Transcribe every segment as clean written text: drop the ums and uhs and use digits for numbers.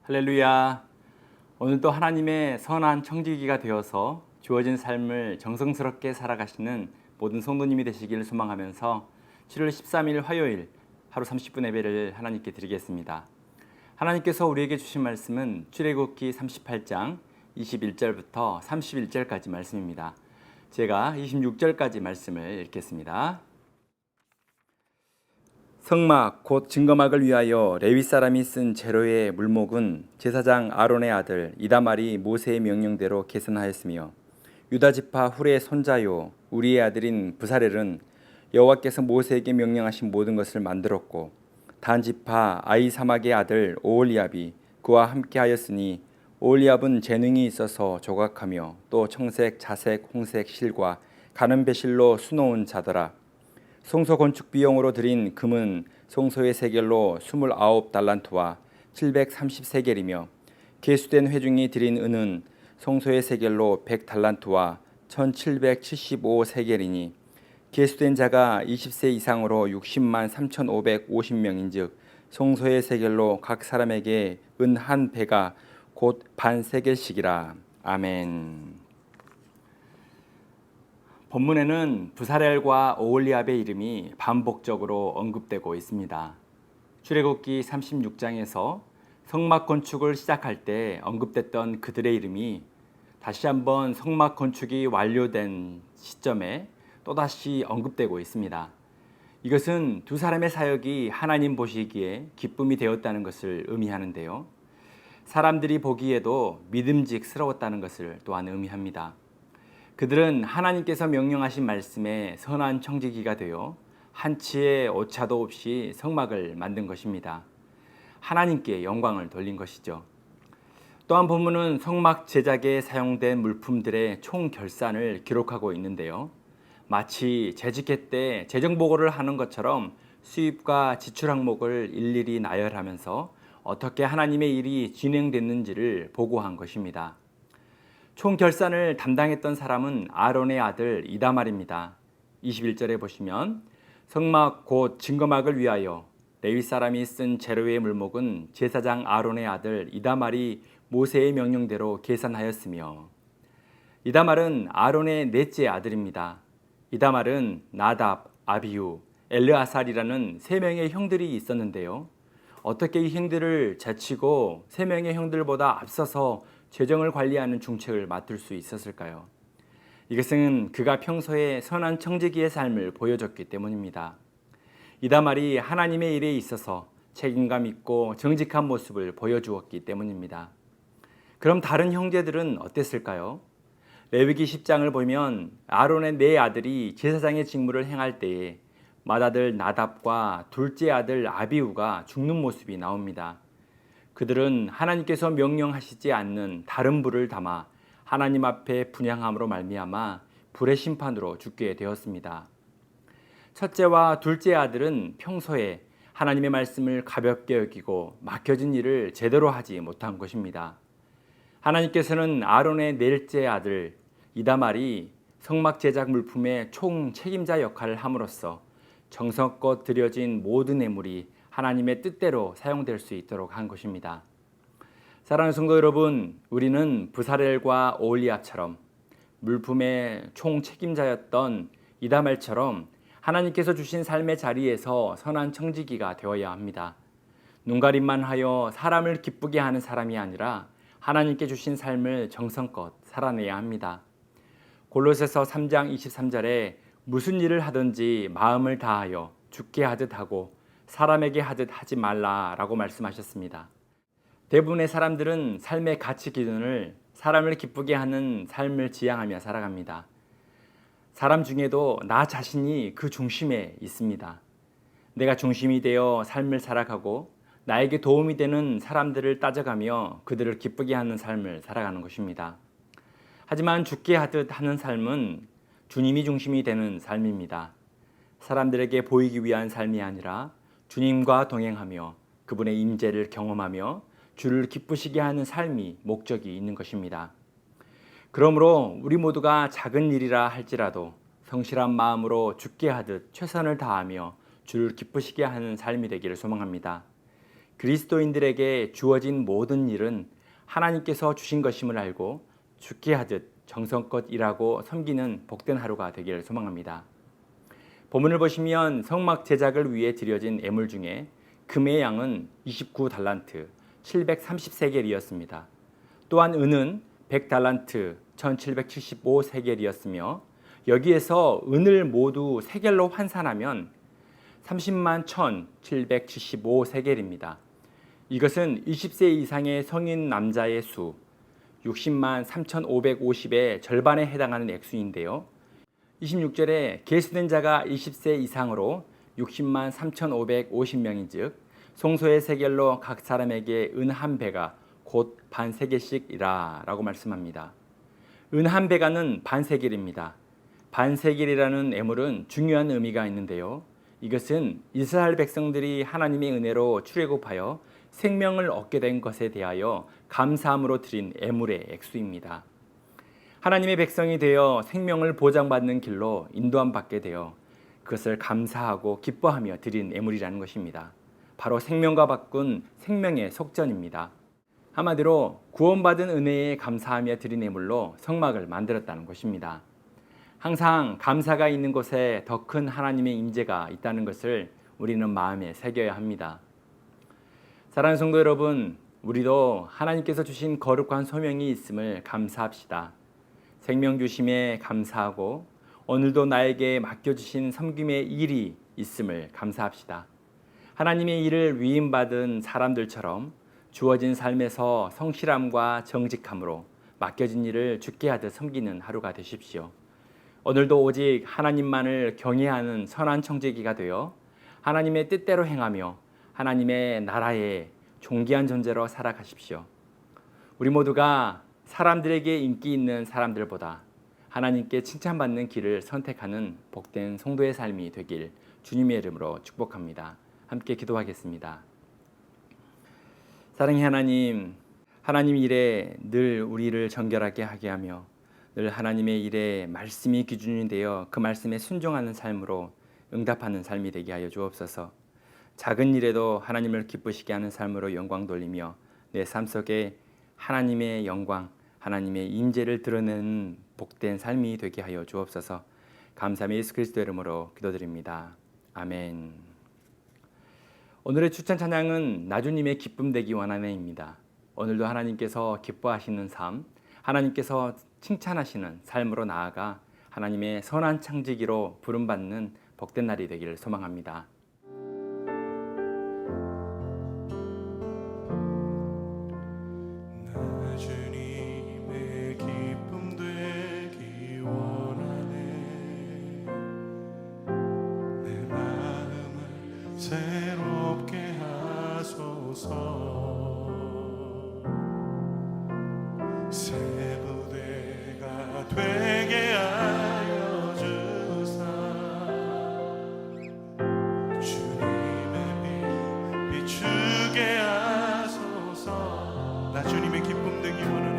할렐루야. 오늘도 하나님의 선한 청지기가 되어서 주어진 삶을 정성스럽게 살아가시는 모든 성도님이 되시기를 소망하면서 7월 13일 화요일 하루 30분 예배를 하나님께 드리겠습니다. 하나님께서 우리에게 주신 말씀은 출애굽기 38장 21절부터 31절까지 말씀입니다. 제가 26절까지 말씀을 읽겠습니다. 성막 곧 증거막을 위하여 레위 사람이 쓴 재료의 물목은 제사장 아론의 아들 이다말이 모세의 명령대로 계산하였으며 유다 지파 훌의 손자요 우리의 아들인 부사렐은 여호와께서 모세에게 명령하신 모든 것을 만들었고 단 지파 아히사막의 아들 오홀리압이 그와 함께하였으니 오홀리압은 재능이 있어서 조각하며 또 청색, 자색, 홍색 실과 가는 배실로 수놓은 자더라. 성소 건축 비용으로 들인 금은 성소의 세겔로 29달란트와 730세겔이며 계수된 회중이 들인 은은 성소의 세겔로 100달란트와 1775세겔이니 계수된 자가 20세 이상으로 60만 3550명인즉 성소의 세겔로 각 사람에게 은 한 배가 곧 반 세겔씩이라. 아멘. 본문에는 부사렐과 오홀리압의 이름이 반복적으로 언급되고 있습니다. 출애굽기 36장에서 성막 건축을 시작할 때 언급됐던 그들의 이름이 다시 한번 성막 건축이 완료된 시점에 또다시 언급되고 있습니다. 이것은 두 사람의 사역이 하나님 보시기에 기쁨이 되었다는 것을 의미하는데요. 사람들이 보기에도 믿음직스러웠다는 것을 또한 의미합니다. 그들은 하나님께서 명령하신 말씀에 선한 청지기가 되어 한치의 오차도 없이 성막을 만든 것입니다. 하나님께 영광을 돌린 것이죠. 또한 본문은 성막 제작에 사용된 물품들의 총 결산을 기록하고 있는데요. 마치 재직회 때 재정보고를 하는 것처럼 수입과 지출 항목을 일일이 나열하면서 어떻게 하나님의 일이 진행됐는지를 보고한 것입니다. 총 결산을 담당했던 사람은 아론의 아들 이다말입니다. 21절에 보시면 성막 곧 증거막을 위하여 레위 사람이 쓴 재료의 물목은 제사장 아론의 아들 이다말이 모세의 명령대로 계산하였으며, 이다말은 아론의 넷째 아들입니다. 이다말은 나답, 아비후, 엘르아살이라는 세 명의 형들이 있었는데요. 어떻게 이 형들을 제치고 세 명의 형들보다 앞서서 재정을 관리하는 중책을 맡을 수 있었을까요? 이것은 그가 평소에 선한 청지기의 삶을 보여줬기 때문입니다. 이다말이 하나님의 일에 있어서 책임감 있고 정직한 모습을 보여주었기 때문입니다. 그럼 다른 형제들은 어땠을까요? 레위기 10장을 보면 아론의 네 아들이 제사장의 직무를 행할 때에 맏아들 나답과 둘째 아들 아비후가 죽는 모습이 나옵니다. 그들은 하나님께서 명령하시지 않는 다른 불을 담아 하나님 앞에 분향함으로 말미암아 불의 심판으로 죽게 되었습니다. 첫째와 둘째 아들은 평소에 하나님의 말씀을 가볍게 여기고 맡겨진 일을 제대로 하지 못한 것입니다. 하나님께서는 아론의 넷째 아들 이다말이 성막 제작 물품의 총 책임자 역할을 함으로써 정성껏 들여진 모든 예물이 하나님의 뜻대로 사용될 수 있도록 한 것입니다. 사랑하는 성도 여러분, 우리는 부사렐과 오홀리압처럼 물품의 총 책임자였던 이다말처럼 하나님께서 주신 삶의 자리에서 선한 청지기가 되어야 합니다. 눈가림만 하여 사람을 기쁘게 하는 사람이 아니라 하나님께 주신 삶을 정성껏 살아내야 합니다. 골로새서 3장 23절에 무슨 일을 하든지 마음을 다하여 주께 하듯 하고 사람에게 하듯 하지 말라라고 말씀하셨습니다. 대부분의 사람들은 삶의 가치 기준을 사람을 기쁘게 하는 삶을 지향하며 살아갑니다. 사람 중에도 나 자신이 그 중심에 있습니다. 내가 중심이 되어 삶을 살아가고 나에게 도움이 되는 사람들을 따져가며 그들을 기쁘게 하는 삶을 살아가는 것입니다. 하지만 주께 하듯 하는 삶은 주님이 중심이 되는 삶입니다. 사람들에게 보이기 위한 삶이 아니라 주님과 동행하며 그분의 임재를 경험하며 주를 기쁘시게 하는 삶이 목적이 있는 것입니다. 그러므로 우리 모두가 작은 일이라 할지라도 성실한 마음으로 주께 하듯 최선을 다하며 주를 기쁘시게 하는 삶이 되기를 소망합니다. 그리스도인들에게 주어진 모든 일은 하나님께서 주신 것임을 알고 죽게 하듯 정성껏 일하고 섬기는 복된 하루가 되기를 소망합니다. 본문을 보시면 성막 제작을 위해 드려진 예물 중에 금의 양은 29달란트 730세겔이었습니다. 또한 은은 100달란트 1775세겔이었으며 여기에서 은을 모두 세겔로 환산하면 30만 1775세겔입니다. 이것은 20세 이상의 성인 남자의 수 60만 3550의 절반에 해당하는 액수인데요. 26절에 계수된 자가 20세 이상으로 60만 3550명인즉 송소의 세겔로 각 사람에게 은 한 배가 곧 반세겔씩이라 라고 말씀합니다. 은 한 배가는 반세겔입니다. 반세겔이라는 예물은 중요한 의미가 있는데요. 이것은 이스라엘 백성들이 하나님의 은혜로 출애굽하여 생명을 얻게 된 것에 대하여 감사함으로 드린 예물의 액수입니다. 하나님의 백성이 되어 생명을 보장받는 길로 인도함 받게 되어 그것을 감사하고 기뻐하며 드린 예물이라는 것입니다. 바로 생명과 바꾼 생명의 속전입니다. 한마디로 구원받은 은혜에 감사하며 드린 예물로 성막을 만들었다는 것입니다. 항상 감사가 있는 곳에 더 큰 하나님의 임재가 있다는 것을 우리는 마음에 새겨야 합니다. 사랑하는 성도 여러분, 우리도 하나님께서 주신 거룩한 소명이 있음을 감사합시다. 생명 주심에 감사하고 오늘도 나에게 맡겨주신 섬김의 일이 있음을 감사합시다. 하나님의 일을 위임받은 사람들처럼 주어진 삶에서 성실함과 정직함으로 맡겨진 일을 주께 하듯 섬기는 하루가 되십시오. 오늘도 오직 하나님만을 경외하는 선한 청지기가 되어 하나님의 뜻대로 행하며 하나님의 나라의 존귀한 존재로 살아가십시오. 우리 모두가 사람들에게 인기 있는 사람들보다 하나님께 칭찬받는 길을 선택하는 복된 성도의 삶이 되길 주님의 이름으로 축복합니다. 함께 기도하겠습니다. 사랑의 하나님, 하나님 일에 늘 우리를 정결하게 하게 하며 늘 하나님의 일에 말씀이 기준이 되어 그 말씀에 순종하는 삶으로 응답하는 삶이 되게 하여 주옵소서. 작은 일에도 하나님을 기쁘시게 하는 삶으로 영광 돌리며 내 삶 속에 하나님의 영광, 하나님의 임재를 드러내는 복된 삶이 되게 하여 주옵소서. 감사함이 예수 그리스도 이름으로 기도드립니다. 아멘. 오늘의 추천 찬양은 나주님의 기쁨 되기 원하네입니다. 오늘도 하나님께서 기뻐하시는 삶, 하나님께서 칭찬하시는 삶으로 나아가 하나님의 선한 창지기로 부름받는 복된 날이 되기를 소망합니다. 주님의 기쁨 되기 원하네. 내 마음을 새롭게 하소서. 새 부대가 되게 하여 주사. 주님의 빛 비추게 하소서. 나 주님의 기쁨 되기 원하네.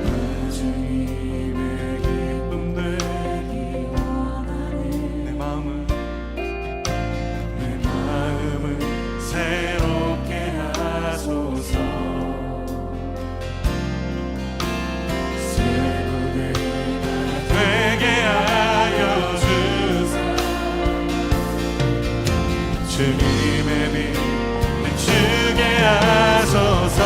나 주님의 기쁨 되기 원하네. 내 마음을 새롭게 하소서. 새 부대가 되게 하여 주사. 주님의 빛 비추게 하소서.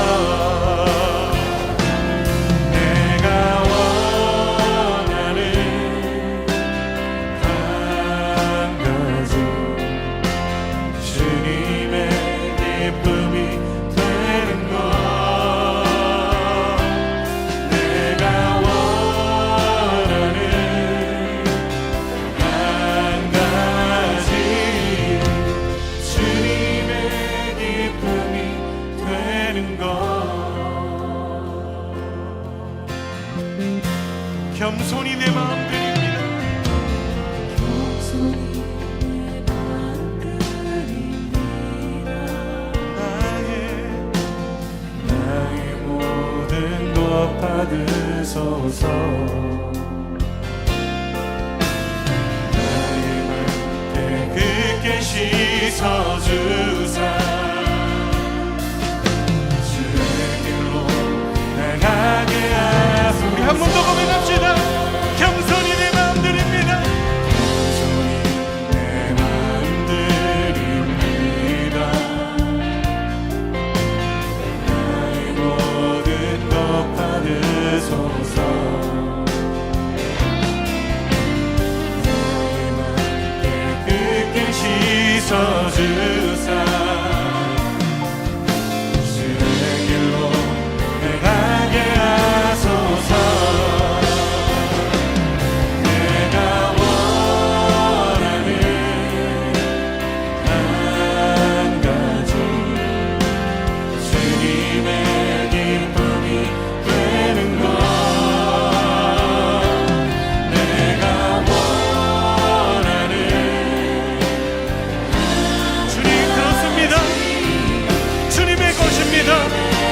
내가 원하는 한 가지 주님의 기쁨이 되는 것. 내가 원하는 한 가지 주님의 기쁨이 되는 것. 겸손히 내 마음 드립니다. 나의 모든 것 받으소서. 나의 맘 깨끗게 씻어주사. 드립니다.